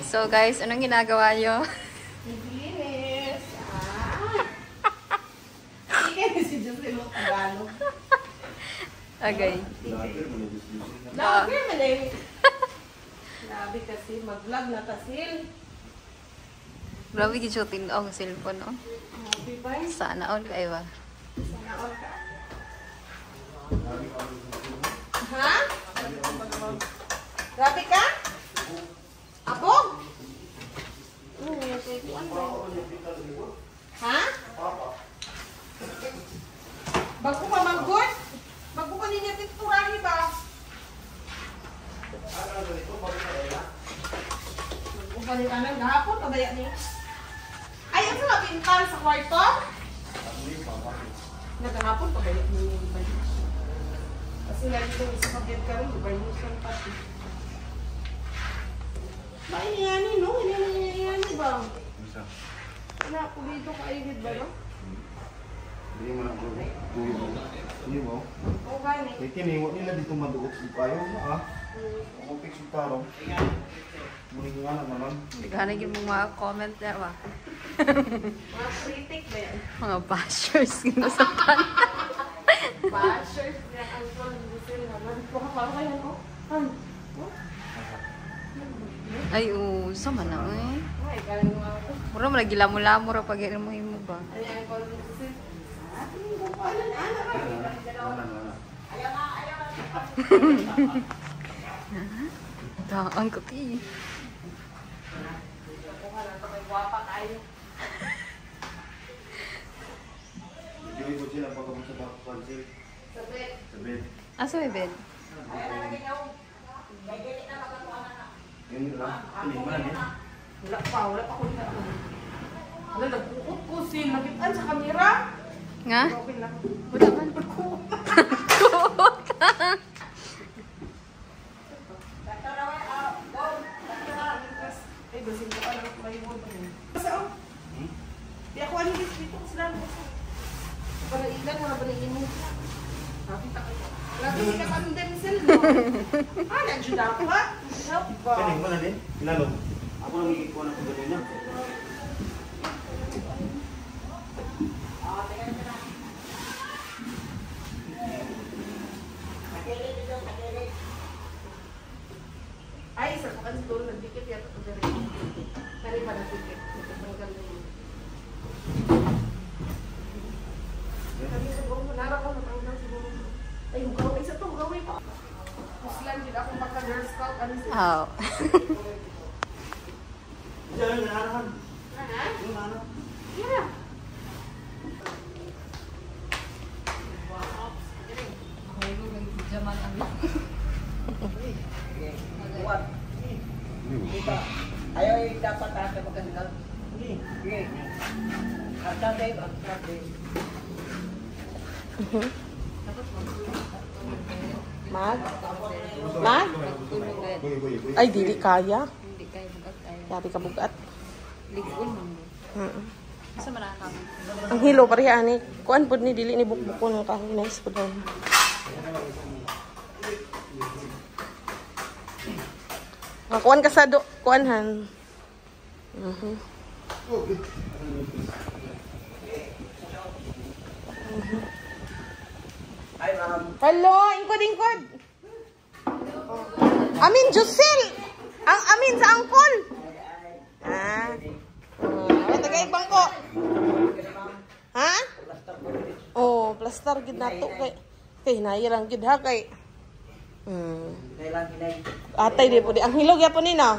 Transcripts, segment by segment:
So guys, anong ginagawa nyo? Naglinis. Hindi si Jocelyn mo Tagalog. Okay. Lager mo na yung... Grabe kasi, mag-vlog na tasil. Grabe gichutin ang cellphone, no? Happy bye. Sana all kayo ba? Sana all ka. Ha? Grabe ka? Abog? Ha? Bago pa manggod? Bago pa ninyo titurahi ba? Bago pa ninyo kanan gahapon, kabaya niya. Ay, ang sa pintan sa kwarto? Nagahapon, kabaya niya. Kasi lagi ko isa kabit ka rin, ibarnisyon pati. Mainiyani, no? Iniyani ba? Wala, kulito ka ayigid ba, no? Hindi mo na hindi mo. Oo, gani. Kaya kiniwag nila dito maduot si Payo na Ako fix yung tarong. Muling nga naman. Hindi ka naging mga comment na ba? Mga critic ba yan? Mga bashers ginusapan. Bashers niya ang condition naman. Baka parang kayo, no? Ay, sama na eh. Ay, galing mo ako. Mura mo lagi lamo-lamo ra pag mo himo ba? Ano yung condition? Ating bukalan, anak ka. Daan ko ti. Nakuha na ito, may guwapa tayo. Hindi ko sila pagkabot sa pansil. Sabit. Sabit. Asa may bed? Yun lang. Kiniman eh. Wala pa ko na. Wala, nagkukot ko sin. Nakitaan sa kamera. Nga? Okay lang. Wala man. Nagkukot. Ay, basin ko ka lang may wood. Basta oh. Di ako ano dito ko sila. Panailan mo na balikin mo. Nakita ko. Grabe ka pandemsel mo. Nandiyo na ako ha? Help ba? Kiniman na din. Pinalo. Ako lang ikikuha na kung gano'n niya. Ay, sa kakan siguro nagdikit yata ito dali. Kari pa nagdikit. Nagtanggal na yun. Kami siguro, manara ko, natanggal siguro. Ay, hugaw. Isa to, hugaw pa. Muslan, hindi ako maka-girl scout. Ano siya? Oh. Diyan, narahan. Ha? Yung narahan. Yeah. Ayaw yung dapat ata maganda. Sige. At tatay ba? Tatay. Mag? Mag? Boy. Ay, dili kaya. Hindi kayo bugat tayo. Sabi ka bugat. Ligul man mo. Asa man ka? Ang hilo pare ani. Kuan pud ni dili ni bukbukon ng kahoy nice pud daw. Kuan ka sa do, kuanhan. Ay, ma'am. Hello, ingkod. Amin Josel. Ang amin sa angkol. Ah. Tagay bangko. Ha? Oh, plaster gid nato kay nairang gid ha kay. Kailan hinay? Atay di po di ang hilog yapon ni na.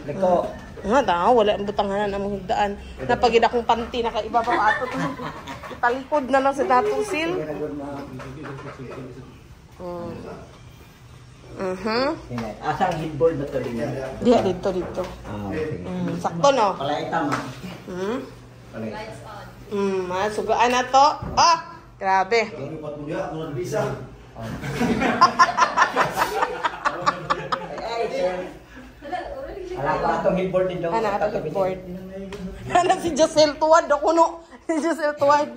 Liko. Nga daw wala ang butanganan ang higdaan. Napagid akong panty nakaiba pa ato. Italikod na lang sa dato sil. Hinay. Asang headboard na to rin? Diya dito. Ah, okay. Sakto no. Palaita, ma'am. Lights on. Masugaan na to. Ah, grabe. Ang ipat mo niya, kung nagbisa. Ay, sir. Alam ko atong headboard din daw. Ano atong headboard? Ano si Josel Tuwad do kuno. Si Josel Tuwad.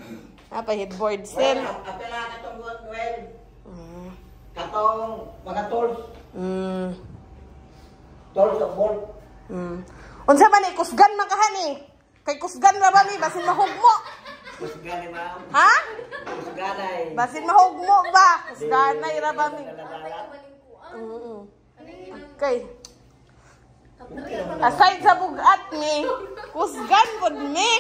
Apa headboard sel. Apela katong buwan, well. Katong mga tools. Tol sa bol. Unsa man ni kusgan man kahani? Kay kusgan ra ba mi basin mahugmo? Kusganay ma'am. Ha? Kusganay. Basin mahugmo ba? Kusganay ra ba mi? Okay. Aside sa bugat mi, kusgan pod mi.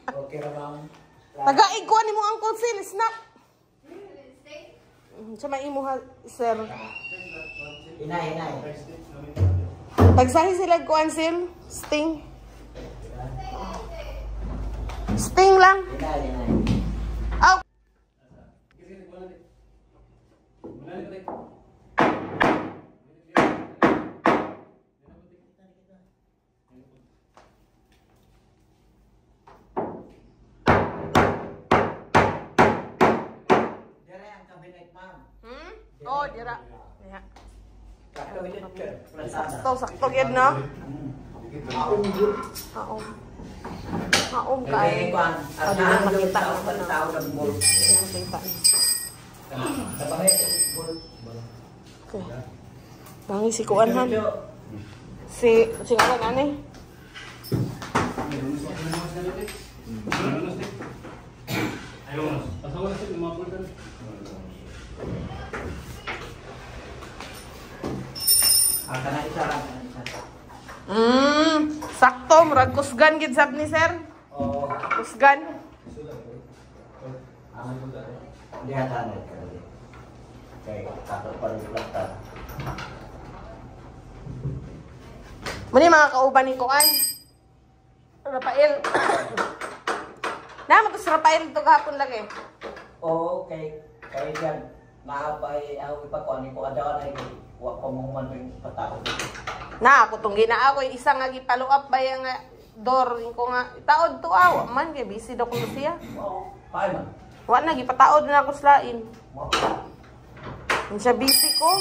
Okay ra ma'am. Tagaig ko ni mo Uncle Phil, snap. Sa may imo ha, sir. Inay. Tagsahi sila kuan sil, sting. Sting lang. Inay. Aw. Dire ang cabinet ma'am. Oh, dira. Ya. Cabinet sir. Sakto yun, no? Haom Kaya kay. kuan. Ang makita Tao naman, no? tao ng bol. Makita. Dapat bol. Okay. Bangi si kuan han. Si ngalan ani? Kana isa lang. Sakto murag kusgan gid sab ni sir. Oh. Kusgan. Lihat anda. Okay, takot pa rin plata. Muni mga kauban ni kuan. Rafael. Naman to si Rafael to gahapon lagi. Okay. Kaya dyan, maapay ako ipakuan ko adaw na wa ko mo man ring patakot. Na ako tong gina ako isa nga gipalo up ba yang door ko nga taod to aw man kay busy daw ko siya. Oo, paay man. Wa na gipataod na ako sa lain. Unsa busy ko?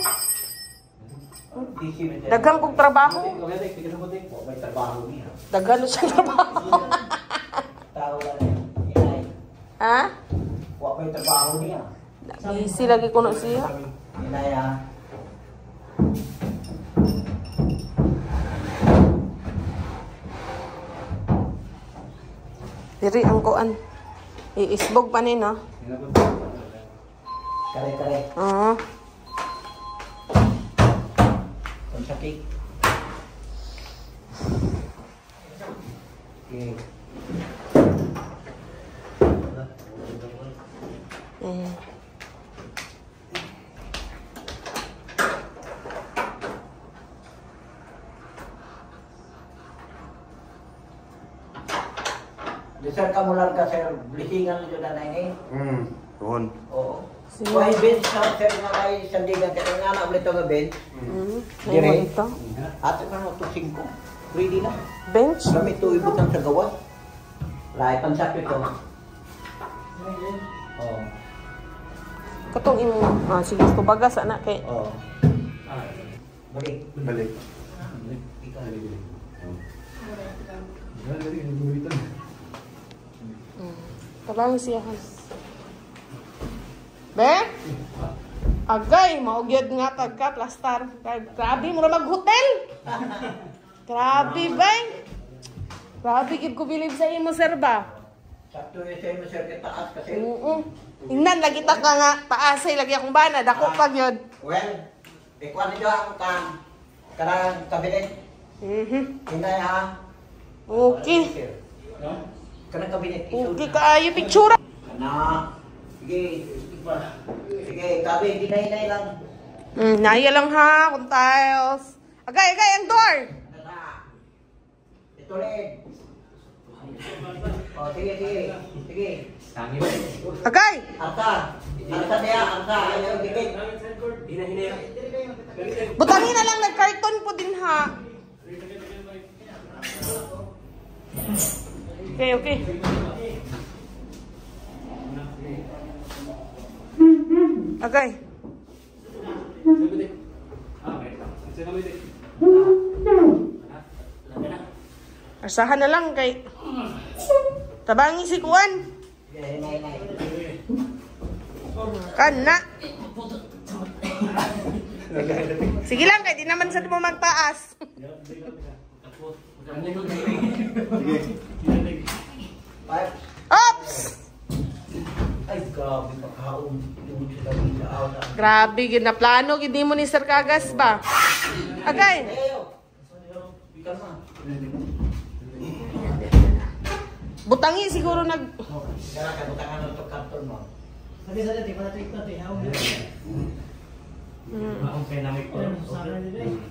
Busy man. Daghang kog trabaho. May trabaho niya. Daghan na siya trabaho. Tao lang yan. Inay. Ha? Wa may trabaho niya. Busy lagi ko na siya. Inay ha. Diri ang kuan. Iisbog pa ni no. Kare-kare. Oo. Kung sakit. Okay. Sir, kamulan ka sir, blisingan nyo na ini. Tuon. Oo. Kuhay bench na sir nga kay sandigan ka nga na ulit ang bench. Dire ito. Ato ka na ito 5. Ready na. Bench. Kami ito ibutan sa gawas. Lahat pansapit ko. Oo. Katong imo sige ko bagas anak kay. Oo. Balik. Balik. Tabang siya han. Be? Agay, maugyod nga pagka plastar. Grabe mo ra mag-hotel. Grabe, bang. Grabe gid ko bilib sa imo sir ba. Sakto yung sa'yo mo sir kitaas kasi. Oo. Ingnan lagi ta ka nga paasay lagi akong bana dako pag yun. Well, ikuan nito ako kanang kabinet. Hinay ha. Okay. Kanang kabinet. Okay kaayo picture. Kana. Sige. Sige, kabi, hinay-hinay lang. Naya lang ha, kung tiles. Agay, ang door. Ito rin. O, sige. Sige. Agay. Arta niya, arta. Ayaw, dikit. Butangin na lang, nag-carton po din ha. Okay. Agay. Asahan na lang kay tabangi si Kuan. Hinay-hinay. Kana. Sige lang, kahit di naman sa mo magtaas. Sige. Five. Ops! Ay, grabe, pagkaon. Yung sila pinaaw na. Grabe, ginaplano, hindi mo ni Sir Kagas ba? Agay. Ayo. Kalma. Butangi siguro nag... Kaya kabutangan ng karton mo.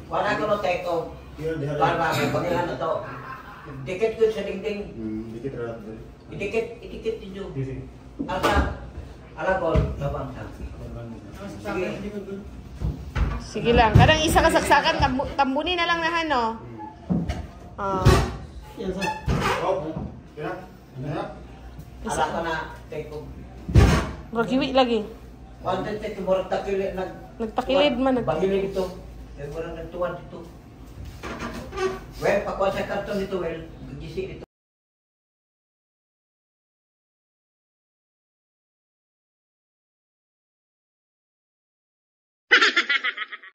Para ko no take off. Para ba, pag ano to. Dikit ko sa dingding. Dikit rat. Idikit ninyo. Alagol, labang sa. Sige. Sige lang, kadang isa kasaksakan, tambunin na lang na ano. Oh. Kaya. Kaya. Ala ko na take off. Ragiwi lagi. Wanted take murag takili Nagtakilid man. Bahili ito. Murag nagtuwan dito. Well, pakuha sa karton dito, well, gisi dito.